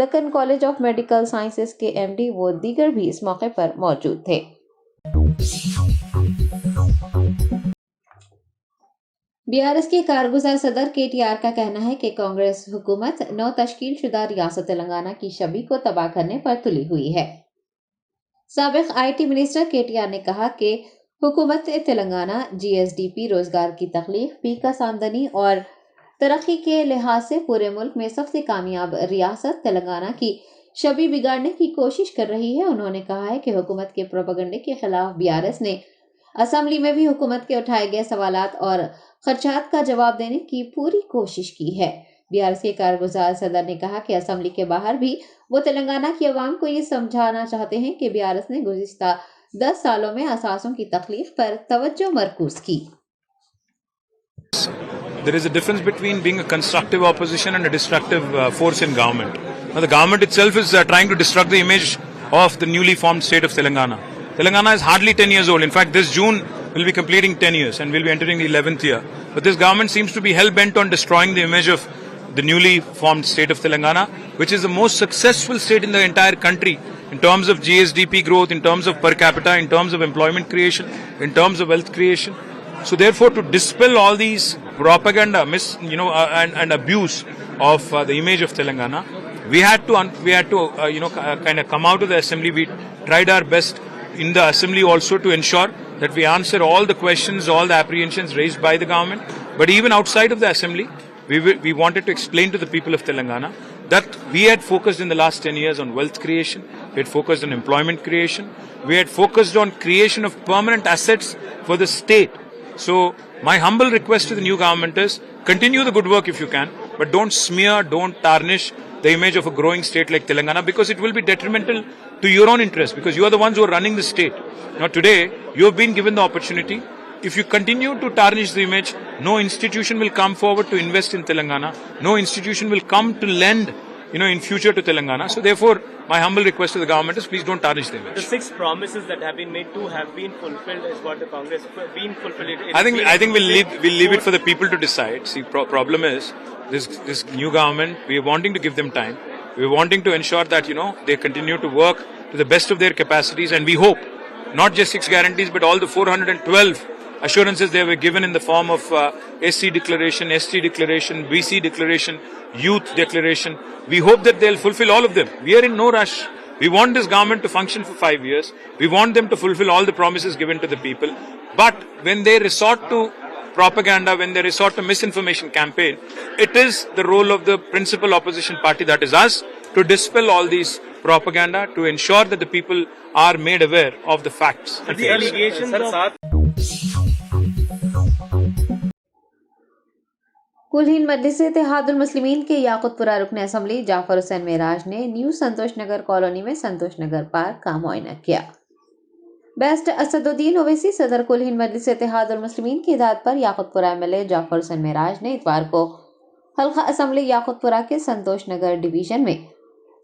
Deccan college of medical sciences کے MD و دیگر بھی اس موقع پر موجود تھے۔ BRS کے کارگزار صدر KTR کا کہنا ہے کہ کانگریس حکومت نو تشکیل شدہ ریاست تلنگانہ کی شبی کو تباہ کرنے پر تلی ہوئی ہے۔ سابق IT منسٹر KTR نے کہا کہ حکومت تلنگانہ GSDP، روزگار کی تخلیق، پیکس آمدنی اور ترقی کے لحاظ سے پورے ملک میں سب سے کامیاب ریاست تلنگانہ کی شبی بگاڑنے کی کوشش کر رہی ہے۔ انہوں نے کہا ہے کہ حکومت کے پروپیگنڈے کے خلاف BRS نے اسمبلی میں بھی حکومت کے اٹھائے گئے سوالات اور خدشات کا جواب دینے کی پوری کوشش کی ہے۔ BRS کے کارگزار صدر نے کہا کہ اسمبلی کے باہر بھی وہ تلنگانہ کی عوام کو یہ سمجھانا چاہتے ہیں کہ BRS نے گزشتہ 10 سالوں میں اساسوں کی تخلیق پر توجہ مرکوز کی۔ There is a difference between being a constructive opposition and a destructive force in government. Now, the government itself is trying to destruct the image of the newly formed state of Telangana. Telangana is hardly 10 years old. In fact, this June will be completing 10 years and we'll be entering the 11th year. But this government seems to be hell-bent on destroying the image of the newly formed state of Telangana, which is the most successful state in the entire country in terms of GSDP growth, in terms of per capita, in terms of employment creation, in terms of wealth creation. So therefore, to dispel all these propaganda, and abuse of the image of Telangana, we had to kind of come out of the assembly. We tried our best in the assembly also to ensure that we answer all the questions, all the apprehensions raised by the government. But even outside of the assembly, we wanted to explain to the people of Telangana that we had focused in the last 10 years on wealth creation, we had focused on employment creation, we had focused on creation of permanent assets for the state. So my humble request to the new government is continue the good work if you can, but don't smear, don't tarnish the image of a growing state like Telangana, because it will be detrimental to your own interest, because you are the ones who are running the state. Now today, you have been given the opportunity. If you continue to tarnish the image, no institution will come forward to invest in Telangana. No institution will come to lend, in future to Telangana. So therefore, my humble request to the government is please don't tarnish the image. The 6 promises that have been made to have been fulfilled is what the Congress been fulfilled. I think we'll leave it for the people to decide. See, problem is this new government. We are wanting to give them time. We are wanting to ensure that they continue to work to the best of their capacities, and we hope not just 6 guarantees, but all the 412 assurances they were given in the form of SC declaration, ST declaration, BC declaration, youth declaration. We hope that they'll fulfill all of them. We are in no rush. We want this government to function for 5 years. We want them to fulfill all the promises given to the people. But when they resort to propaganda, when they resort to misinformation campaign, it is the role of the principal opposition party, that is us, to dispel all these propaganda, to ensure that the people are made aware of the facts. And The allegations of کل ہند مجلس اتحاد المسلمین کے یاقوت پورہ رکن assembly جعفر حسین معراج نے new سنتوش Nagar colony میں سنتوش Nagar park کا معائنہ کیا۔ بیسٹ اسد الدین اویسی صدر کل ہند مجلس اتحاد المسلمین کی ہدایت پر یاقوت پورہ MLA جعفر حسین معراج نے اتوار کو حلقہ اسمبلی یاقوت پورہ کے سنتوش نگر ڈویژن میں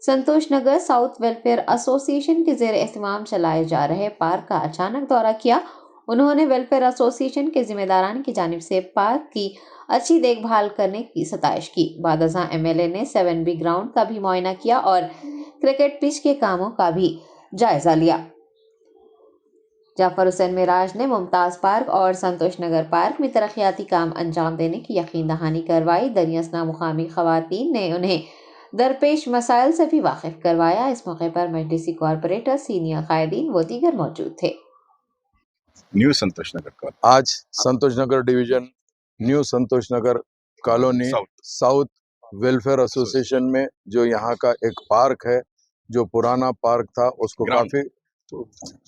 سنتوش نگر ساؤتھ ویلفیئر ایسوسی ایشن کے زیر اہتمام چلائے جا رہے پارک کا اچانک دورہ کیا۔ انہوں نے ویلفیئر ایسوسی ایشن کے ذمہ داران کی جانب سے پارک کی اچھی دیکھ بھال کرنے کی ستائش کی۔ بعد ازاں MLA نے 7B گراؤنڈ کا بھی معائنہ کیا اور کرکٹ پچ کے کاموں کا بھی جائزہ لیا۔ جعفر حسین معراج نے ممتاز پارک اور سنتوش نگر پارک میں ترقیاتی کام انجام دینے کی یقین دہانی کروائی۔ دریاسنا مقامی خواتین نے انہیں درپیش مسائل سے بھی واقف کروایا۔ اس موقع پر مجلسی کارپوریٹر، سینئر قائدین و دیگر موجود تھے۔ نیو سنتوش نگر کالونی، آج سنتوش نگر ڈویژن نیو سنتوش نگر کالونی ساؤتھ ویلفیئر ایسوسی ایشن میں جو یہاں کا ایک پارک ہے، جو پرانا پارک تھا، اس کو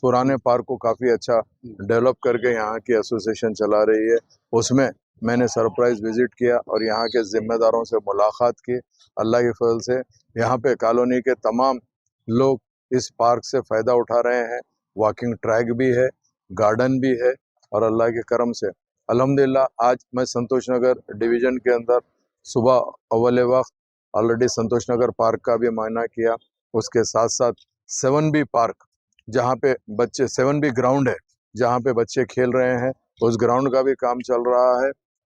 پرانے پارک کو کافی اچھا ڈیولپ کر کے یہاں کی ایسوسی ایشن چلا رہی ہے۔ اس میں نے سرپرائز وزٹ کیا اور یہاں کے ذمہ داروں سے ملاقات کی۔ اللہ کے فضل سے یہاں پہ کالونی کے تمام لوگ اس پارک سے فائدہ اٹھا رہے ہیں۔ واکنگ ٹریک بھی ہے، گارڈن بھی ہے، اور اللہ کے کرم سے الحمدللہ آج میں سنتوش نگر ڈویژن کے اندر صبح اول وقت آلریڈی سنتوش نگر پارک کا بھی معائنہ کیا۔ اس کے ساتھ ساتھ 7B پارک، جہاں پہ بچے 7B گراؤنڈ ہے جہاں پہ بچے کھیل رہے ہیں، اس گراؤنڈ کا بھی کام چل رہا ہے۔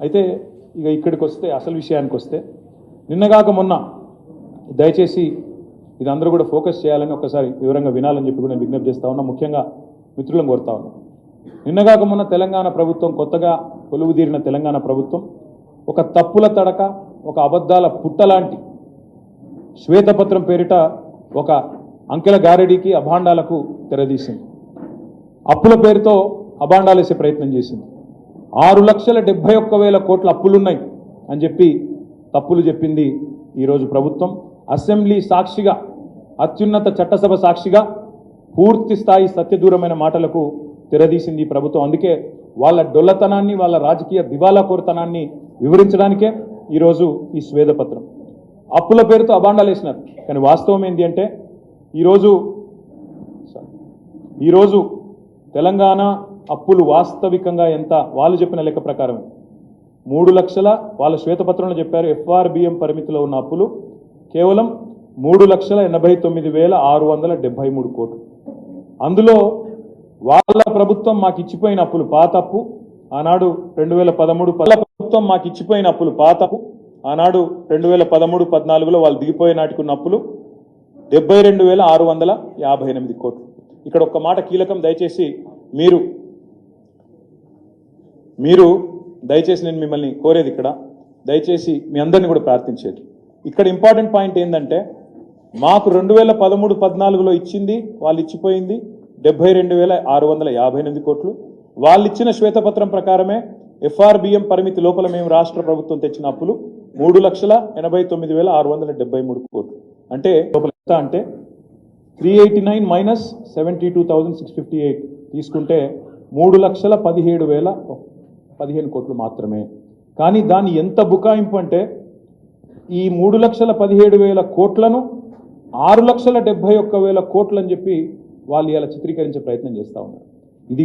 అయితే ఇక ఇక్కడికి వస్తే అసలు విషయానికి వస్తే నిన్నగాక మొన్న దయచేసి ఇది అందరూ కూడా ఫోకస్ చేయాలని ఒకసారి వివరంగా వినాలని చెప్పి కూడా నేను విజ్ఞప్తి చేస్తా ఉన్నా, ముఖ్యంగా మిత్రులను కోరుతా ఉన్నా. నిన్నగాక మొన్న తెలంగాణ ప్రభుత్వం, కొత్తగా కొలువుదీరిన తెలంగాణ ప్రభుత్వం ఒక తప్పుల తడక, ఒక అబద్ధాల పుట్టలాంటి శ్వేతపత్రం పేరిట ఒక అంకెల గారడీకి, అభాండాలకు తెరదీసింది. అప్పుల పేరుతో అభాండాలు వేసే ప్రయత్నం చేసింది. 6,71,000 కోట్ల అప్పులున్నాయి అని చెప్పి తప్పులు చెప్పింది ఈరోజు ప్రభుత్వం. అసెంబ్లీ సాక్షిగా, అత్యున్నత చట్టసభ సాక్షిగా పూర్తి స్థాయి సత్యదూరమైన మాటలకు తెరదీసింది ఈ ప్రభుత్వం. అందుకే వాళ్ళ డొల్లతనాన్ని, వాళ్ళ రాజకీయ దివాలా కోరతనాన్ని వివరించడానికే ఈరోజు ఈ స్వేదపత్రం. అప్పుల పేరుతో అభాండాలు వేసినారు, కానీ వాస్తవం ఏంటి అంటే ఈరోజు తెలంగాణ అప్పులు వాస్తవికంగా ఎంత, వాళ్ళు చెప్పిన లెక్క ప్రకారమే 3 లక్షల, వాళ్ళ శ్వేతపత్రంలో చెప్పారు ఎఫ్ఆర్బిఎం పరిమితిలో ఉన్న అప్పులు కేవలం 3,89,673 కోట్లు. అందులో వాళ్ళ ప్రభుత్వం మాకు ఇచ్చిపోయిన అప్పులు పాత అప్పు ఆనాడు 2013 ప్రభుత్వం మాకు ఇచ్చిపోయిన అప్పులు పాత అప్పు ఆనాడు 2013-14లో వాళ్ళు దిగిపోయే నాటికి ఉన్న అప్పులు 72,658 కోట్లు. ఇక్కడ ఒక్క మాట కీలకం, దయచేసి మీరు దయచేసి నేను మిమ్మల్ని కోరేది, ఇక్కడ దయచేసి మీ అందరిని కూడా ప్రార్థించేది, ఇక్కడ ఇంపార్టెంట్ పాయింట్ ఏంటంటే మాకు 2013-14లో ఇచ్చింది, వాళ్ళు ఇచ్చిపోయింది 72,658 కోట్లు. వాళ్ళు ఇచ్చిన శ్వేతపత్రం ప్రకారమే ఎఫ్ఆర్బిఎం పరిమితి లోపల మేము రాష్ట్ర ప్రభుత్వం తెచ్చిన అప్పులు 3,89,673 కోట్లు. అంటే ఎంత అంటే 389 మైనస్ 72,658 తీసుకుంటే 3,17,015 కోట్లు మాత్రమే. కానీ దాని ఎంత బుకాయింపు అంటే ఈ 3,17,000 కోట్లను 6,71,000 కోట్లు అని చెప్పి వాళ్ళు ఇలా చిత్రీకరించే ప్రయత్నం చేస్తూ ఉన్నారు. ఇది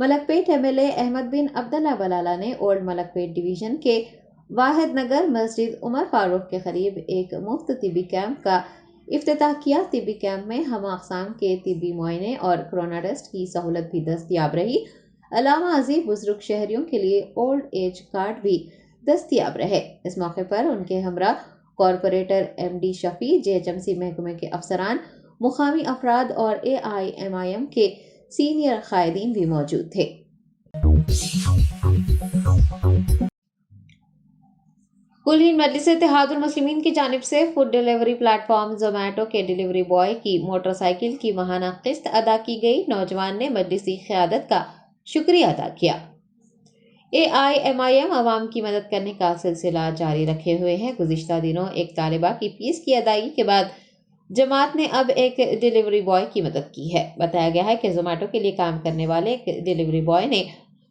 ملک پیٹ MLA احمد بن عبداللہ بلالہ نے اولڈ ملک پیٹ ڈویژن کے واحد نگر مسجد عمر فاروق کے قریب ایک مفت طبی کیمپ کا افتتاح کیا۔ طبی کیمپ میں ہم اقسام کے طبی معائنے اور کرونا ٹیسٹ کی سہولت بھی دستیاب رہی۔ علاوہ ازیں بزرگ شہریوں کے لیے اولڈ ایج کارڈ بھی دستیاب رہے۔ اس موقع پر ان کے ہمراہ کارپوریٹر MD شفیع، JHMC محکمے کے افسران، مقامی افراد اور AIMIM کے سینئر قائدین بھی موجود تھے۔ کل ہند مجلس اتحاد المسلمین کی جانب سے food delivery plate form Zomato کے ڈیلیوری بوائے کی موٹر سائیکل کی ماہانہ قسط ادا کی گئی۔ نوجوان نے مجلسی قیادت کا شکریہ ادا کیا۔ AIMIM عوام کی مدد کرنے کا سلسلہ جاری رکھے ہوئے ہے۔ گزشتہ دنوں ایک طالبہ کی فیس کی ادائیگی کے بعد جماعت نے اب ایک ڈیلیوری بوائے کی مدد کی ہے۔ بتایا گیا ہے کہ زومیٹو کے لیے کام کرنے والے ایک ڈیلیوری بوائے نے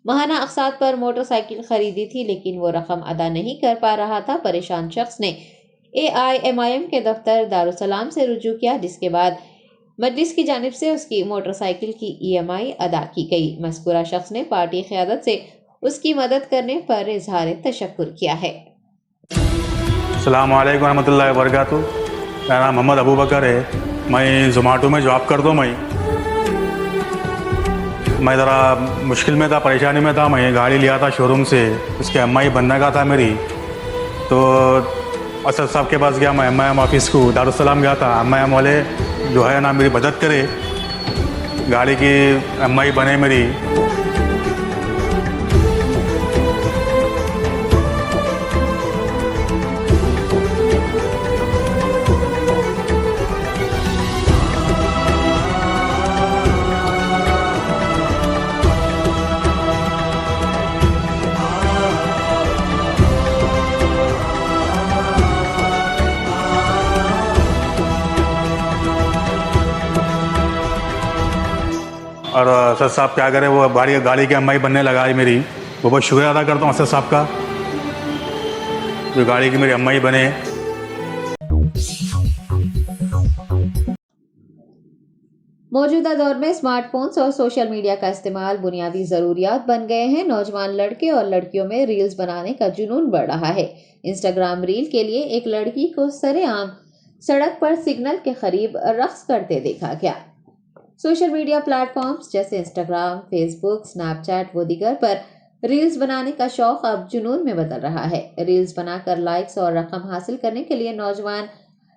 ماہانہ اقساط پر موٹر سائیکل خریدی تھی، لیکن وہ رقم ادا نہیں کر پا رہا تھا۔ پریشان شخص نے AIMIM کے دفتر دارالسلام سے رجوع کیا، جس کے بعد مجلس کی جانب سے اس کی موٹر سائیکل کی EMI ادا کی گئی۔ مذکورہ شخص نے پارٹی قیادت سے اس کی مدد کرنے پر اظہار تشکر کیا ہے۔ السلام علیکم ورحمۃ اللہ وبرکاتہ۔ میرا نام محمد ابو بکر ہے، میں زومیٹو میں جاب کرتا ہوں۔ میں ذرا مشکل میں تھا، پریشانی میں تھا۔ میں گاڑی لیا تھا شو روم سے، اس کے MI بننے کا تھا میری، تو اسد صاحب کے پاس گیا، میں MIM آفس کو دارالسلام گیا تھا۔ MIM والے جو ہے نا میری مدد کرے، گاڑی کی MI بنے میری۔ اور اسد صاحب کیا کرے، وہ گاڑی کی MI بننے لگا ہے میری، وہ بہت شکریہ ادا کرتا ہوں اسد صاحب کا، جو گاڑی کی میری MI بنے۔ موجودہ دور میں اسمارٹ فونز اور سوشل میڈیا کا استعمال بنیادی ضروریات بن گئے ہیں۔ نوجوان لڑکے اور لڑکیوں میں ریلز بنانے کا جنون بڑھ رہا ہے۔ انسٹاگرام ریل کے لیے ایک لڑکی کو سرے عام سڑک پر سگنل کے قریب رقص کرتے دیکھا گیا۔ سوشل میڈیا پلیٹ فارمز جیسے انسٹاگرام، فیس بک، اسنیپ چیٹ و دیگر پر ریلز بنانے کا شوق اب جنون میں بدل رہا ہے۔ ریلز بنا کر لائکس اور رقم حاصل کرنے کے لیے نوجوان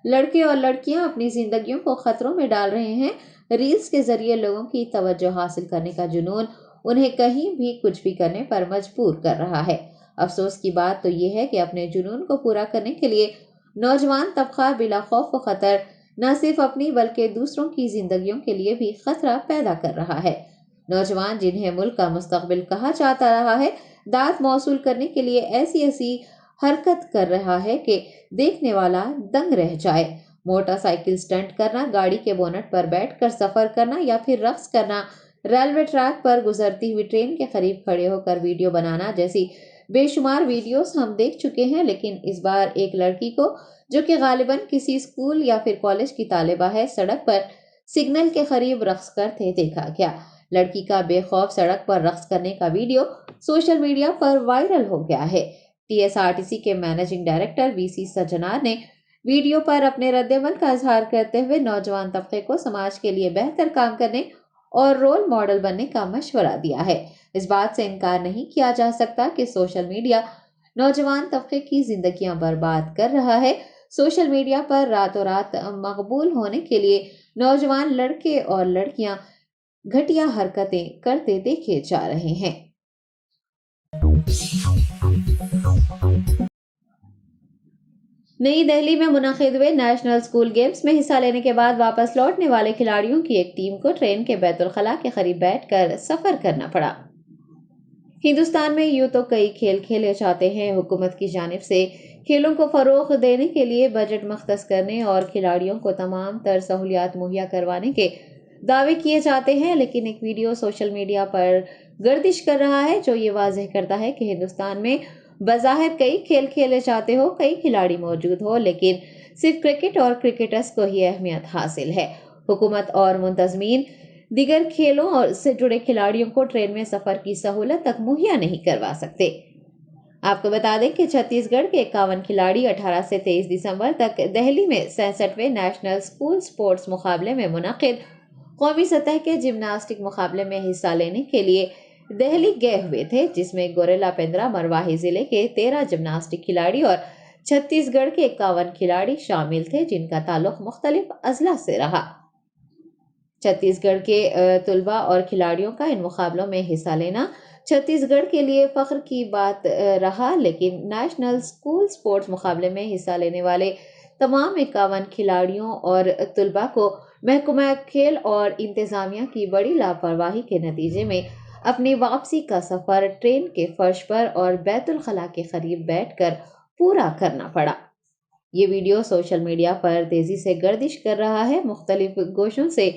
لڑکے اور لڑکیاں اپنی زندگیوں کو خطروں میں ڈال رہے ہیں۔ ریلز کے ذریعے لوگوں کی توجہ حاصل کرنے کا جنون انہیں کہیں بھی کچھ بھی کرنے پر مجبور کر رہا ہے۔ افسوس کی بات تو یہ ہے کہ اپنے جنون کو پورا کرنے کے لیے نوجوان طبقہ بلا خوف و خطر نہ صرف اپنی بلکہ دوسروں کی زندگیوں کے لیے بھی خطرہ پیدا کر رہا ہے۔ نوجوان جنہیں ملک کا مستقبل کہا جاتا رہا ہے، داد موصول کرنے کے لیے ایسی حرکت کر رہا ہے کہ دیکھنے والا دنگ رہ جائے۔ موٹر سائیکل سٹنٹ کرنا، گاڑی کے بونٹ پر بیٹھ کر سفر کرنا یا پھر رقص کرنا، ریلوے ٹریک پر گزرتی ہوئی ٹرین کے قریب کھڑے ہو کر ویڈیو بنانا جیسی بے شمار ویڈیوز ہم دیکھ چکے ہیں، لیکن اس بار ایک لڑکی کو جو کہ غالباً کسی اسکول یا پھر کالج کی طالبہ ہے، سڑک پر سگنل کے قریب رقص کرتے دیکھا گیا۔ لڑکی کا بے خوف سڑک پر رقص کرنے کا ویڈیو سوشل میڈیا پر وائرل ہو گیا ہے۔ TSRTC کے مینیجنگ ڈائریکٹر VC سجنار نے ویڈیو پر اپنے رد عمل کا اظہار کرتے ہوئے نوجوان طبقے کو سماج کے لیے بہتر کام کرنے اور رول ماڈل بننے کا مشورہ دیا ہے۔ اس بات سے انکار نہیں کیا جا سکتا کہ سوشل میڈیا نوجوان طبقے کی زندگیاں برباد کر رہا ہے۔ سوشل میڈیا پر راتوں رات مقبول ہونے کے لیے نوجوان لڑکے اور لڑکیاں گھٹیا حرکتیں کرتے دیکھے جا رہے ہیں۔ نئی دہلی میں منعقد ہوئے نیشنل اسکول گیمز میں حصہ لینے کے بعد واپس لوٹنے والے کھلاڑیوں کی ایک ٹیم کو ٹرین کے بیت الخلاء کے قریب بیٹھ کر سفر کرنا پڑا۔ ہندوستان میں یوں تو کئی کھیل کھیلے جاتے ہیں۔ حکومت کی جانب سے کھیلوں کو فروغ دینے کے لیے بجٹ مختص کرنے اور کھلاڑیوں کو تمام تر سہولیات مہیا کروانے کے دعوے کیے جاتے ہیں، لیکن ایک ویڈیو سوشل میڈیا پر گردش کر رہا ہے جو یہ واضح کرتا ہے کہ ہندوستان میں بظاہر کئی کھیل کھیلے جاتے ہو، کئی کھلاڑی موجود ہو، لیکن صرف کرکٹ اور کرکٹرز کو ہی اہمیت حاصل ہے۔ حکومت اور منتظمین دیگر کھیلوں اور سے جڑے کھلاڑیوں کو ٹرین میں سفر کی سہولت تک مہیا نہیں کروا سکتے۔ آپ کو بتا دیں کہ چھتیس گڑھ کے 51 کھلاڑی 18 سے 23 دسمبر تک دہلی میں 66ویں نیشنل اسکول سپورٹس مقابلے میں منعقد قومی سطح کے جمناسٹک مقابلے میں حصہ لینے کے لیے دہلی گئے ہوئے تھے، جس میں گوریلا پندرا مرواہی ضلع کے 13 جمناسٹک کھلاڑی اور چھتیس گڑھ کے 51 کھلاڑی شامل تھے، جن کا تعلق مختلف اضلاع سے رہا۔ چھتیس گڑھ کے طلباء اور کھلاڑیوں کا ان مقابلوں میں حصہ لینا چھتیس گڑھ کے لیے فخر کی بات رہا، لیکن نیشنل اسکول سپورٹس مقابلے میں حصہ لینے والے تمام 51 کھلاڑیوں اور طلباء کو محکمہ کھیل اور انتظامیہ کی بڑی لاپرواہی کے نتیجے میں اپنی واپسی کا سفر ٹرین کے فرش پر اور بیت الخلاء کے قریب بیٹھ کر پورا کرنا پڑا۔ یہ ویڈیو سوشل میڈیا پر تیزی سے گردش کر رہا ہے۔ مختلف گوشوں سے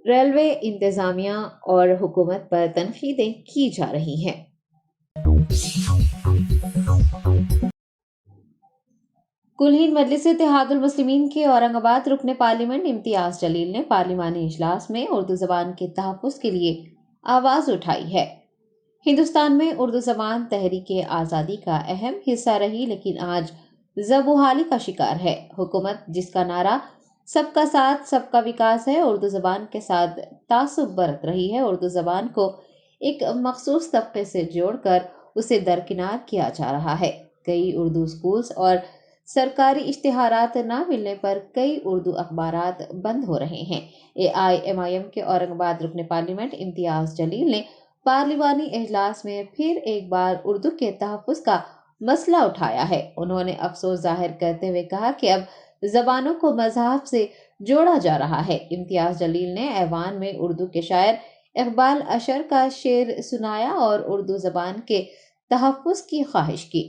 ریلوے انتظامیہ اور حکومت پر تنقیدیں کی جا رہی ہیں۔ کل ہند مجلس اتحاد المسلمین کے اورنگ آباد رکن پارلیمنٹ امتیاز جلیل نے پارلیمانی اجلاس میں اردو زبان کے تحفظ کے لیے آواز اٹھائی ہے۔ ہندوستان میں اردو زبان تحریک آزادی کا اہم حصہ رہی، لیکن آج زبحالی کا شکار ہے۔ حکومت جس کا نعرہ سب کا ساتھ سب کا وکاس ہے، اردو زبان کے ساتھ تعصب برت رہی ہے۔ اردو زبان کو ایک مخصوص طبقے سے جوڑ کر اسے درکنار کیا جا رہا ہے۔ کئی اردو اسکولز اور سرکاری اشتہارات نہ ملنے پر کئی اردو اخبارات بند ہو رہے ہیں۔ AIMIM کے اورنگ آباد رکن پارلیمنٹ امتیاز جلیل نے پارلیمانی اجلاس میں پھر ایک بار اردو کے تحفظ کا مسئلہ اٹھایا ہے۔ انہوں نے افسوس ظاہر کرتے ہوئے کہا کہ اب زبانوں کو مذہب سے جوڑا جا رہا ہے۔ امتیاز جلیل نے ایوان میں اردو کے شاعر اقبال اشر کا شعر سنایا اور اردو زبان کے تحفظ کی خواہش کی۔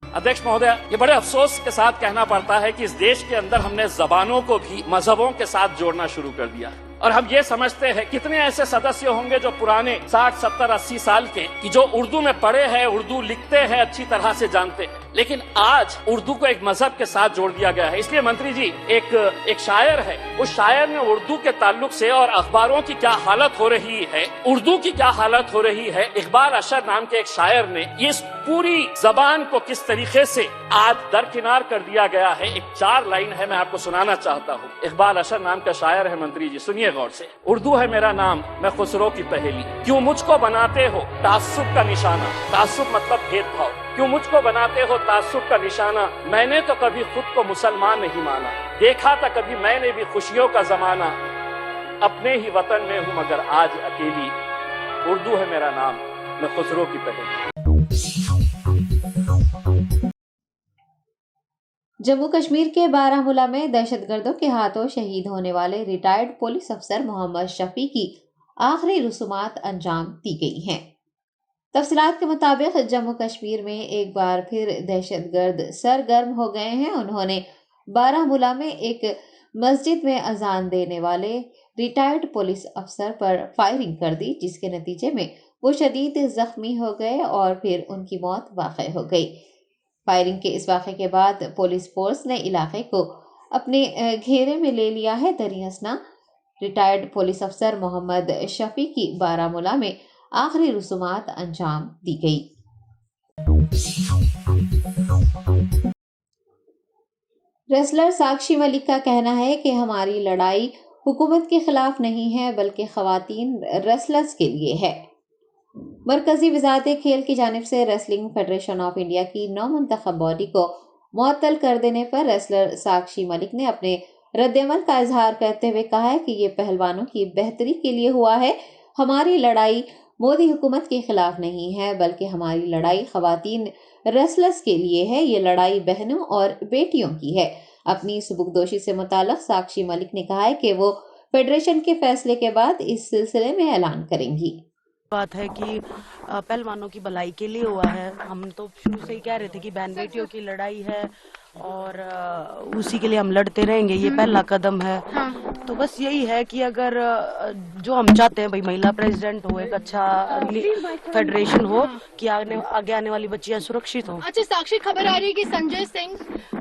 ادھیکش مہودیا، یہ بڑے افسوس کے ساتھ کہنا پڑتا ہے کہ اس دیش کے اندر ہم نے زبانوں کو بھی مذہبوں کے ساتھ جوڑنا شروع کر دیا، اور ہم یہ سمجھتے ہیں کتنے ایسے سدسیہ ہوں گے جو پرانے 60 70 80 سال کے کہ جو اردو میں پڑھے ہیں، اردو لکھتے ہیں، اچھی طرح سے جانتے ہیں، لیکن آج اردو کو ایک مذہب کے ساتھ جوڑ دیا گیا ہے۔ اس لیے منتری جی، ایک شاعر ہے، اس شاعر نے اردو کے تعلق سے اور اخباروں کی کیا حالت ہو رہی ہے، اردو کی کیا حالت ہو رہی ہے، اقبال اشر نام کے ایک شاعر نے اس پوری زبان کو کس طریقے سے آج درکنار کر دیا گیا ہے۔ ایک 4 لائن ہے، میں آپ کو سنانا چاہتا ہوں۔ اقبال اشر نام کا شاعر ہے منتری جی، سنیے غور سے۔ اردو ہے میرا نام، میں خسرو کی پہیلی، کیوں مجھ کو بناتے ہو تعصب کا نشانہ، تعصب مطلب بھید بھاؤ، کیوں مجھ کو بناتے ہو تعصب کا نشانہ، میں نے تو کبھی خود کو مسلمان نہیں مانا، دیکھا تھا کبھی میں نے بھی خوشیوں کا زمانہ، اپنے ہی وطن میں ہوں مگر آج اکیلی، اردو ہے میرا نام، میں خسرو کی پہیلی۔ جموں کشمیر کے بارہ مولہ میں دہشت گردوں کے ہاتھوں شہید ہونے والے ریٹائرڈ پولیس افسر محمد شفیع کی آخری رسومات انجام دی گئی ہیں۔ تفصیلات کے مطابق جموں کشمیر میں ایک بار پھر دہشت گرد سرگرم ہو گئے ہیں۔ انہوں نے بارہ مولہ میں ایک مسجد میں اذان دینے والے ریٹائرڈ پولیس افسر پر فائرنگ کر دی، جس کے نتیجے میں وہ شدید زخمی ہو گئے اور پھر ان کی موت واقع ہو گئی۔ فائرنگ کے اس واقعے کے بعد پولیس فورس نے علاقے کو اپنے گھیرے میں لے لیا ہے۔ دریں اثنا ریٹائرڈ پولیس افسر محمد شفیع کی بارہ مولہ میں آخری رسومات انجام دی گئی۔ ریسلر ساکشی ملک کا کہنا ہے کہ ہماری لڑائی حکومت کے خلاف نہیں ہے بلکہ خواتین ریسلرز کے لیے ہے۔ مرکزی وزارت کھیل کی جانب سے ریسلنگ فیڈریشن آف انڈیا کی نو منتخب باڈی کو معطل کر دینے پر ریسلر ساکشی ملک نے اپنے رد عمل کا اظہار کرتے ہوئے کہا ہے کہ یہ پہلوانوں کی بہتری کے لیے ہوا ہے۔ ہماری لڑائی مودی حکومت کے خلاف نہیں ہے بلکہ ہماری لڑائی خواتین ریسلرز کے لیے ہے۔ یہ لڑائی بہنوں اور بیٹیوں کی ہے۔ اپنی سبکدوشی سے متعلق ساکشی ملک نے کہا ہے کہ وہ فیڈریشن کے فیصلے کے بعد اس سلسلے میں اعلان کریں گی۔ بات ہے کہ پہلوانوں کی بھلائی کے لیے ہوا ہے۔ ہم تو شروع سے ہی کہہ رہے تھے کہ بہن بیٹیوں کی لڑائی ہے اور اسی کے لیے ہم لڑتے رہیں گے، یہ پہلا قدم ہے۔ تو بس یہی ہے کہ اگر جو ہم چاہتے ہیں بھائی مہیلا پریزیڈنٹ ہو، ایک اچھا فیڈریشن ہو کہ آگے آنے والی بچیاں سرکشت ہوں۔ اچھا ساکشی، خبر آ رہی ہے کہ Sanjay Singh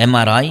MRI,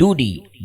2D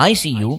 ICU